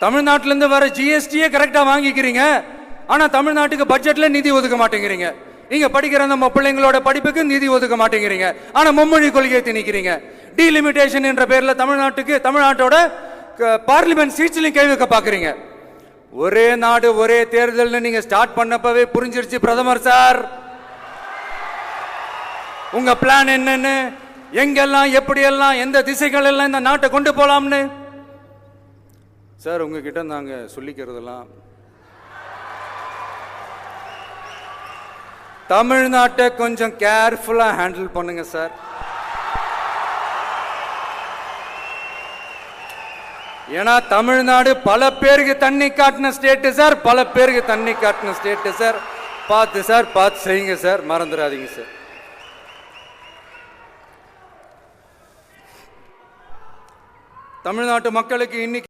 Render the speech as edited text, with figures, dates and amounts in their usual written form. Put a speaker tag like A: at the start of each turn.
A: தமிழ்நாட்டிலேருந்து வர ஜிஎஸ்டியே கரெக்டாக வாங்கிக்கிறீங்க, ஆனால் தமிழ்நாட்டுக்கு பட்ஜெட்டில் நிதி ஒதுக்க மாட்டேங்கிறீங்க. இங்கே படிக்கிற நம்ம பிள்ளைங்களோட படிப்புக்கு நிதி ஒதுக்க மாட்டேங்கிறீங்க, ஆனால் மும்மொழி கொள்கையை திணிக்கிறீங்க. டீலிமிட்டேஷன் என்ற பேரில் தமிழ்நாட்டோட பார்லிமெண்ட் சீட்ஸ்லையும் கை வைக்க பார்க்குறீங்க. ஒரே நாடு ஒரே தேர்தல்னு நீங்கள் ஸ்டார்ட் பண்ணப்பவே புரிஞ்சிருச்சு பிரதமர் சார் உங்க பிளான் என்னன்னு, எங்கெல்லாம் எப்படியெல்லாம் எந்த திசைகள் எல்லாம் இந்த நாட்டை கொண்டு போலாம்னு. சார் உங்ககிட்ட நாங்க சொல்லிக்கிறதெல்லாம் தமிழ்நாட்டை கொஞ்சம் கேர்ஃபுல்லா ஹேண்டில் பண்ணுங்க சார். ஏன்னா தமிழ்நாடு பல பேருக்கு தண்ணி காட்டின ஸ்டேட்டு சார், பல பேருக்கு தண்ணி காட்டின ஸ்டேட்டு சார். பார்த்து செய்யுங்க சார், மறந்துடாதீங்க சார். தமிழ்நாட்டு மக்களுக்கு இன்னைக்கு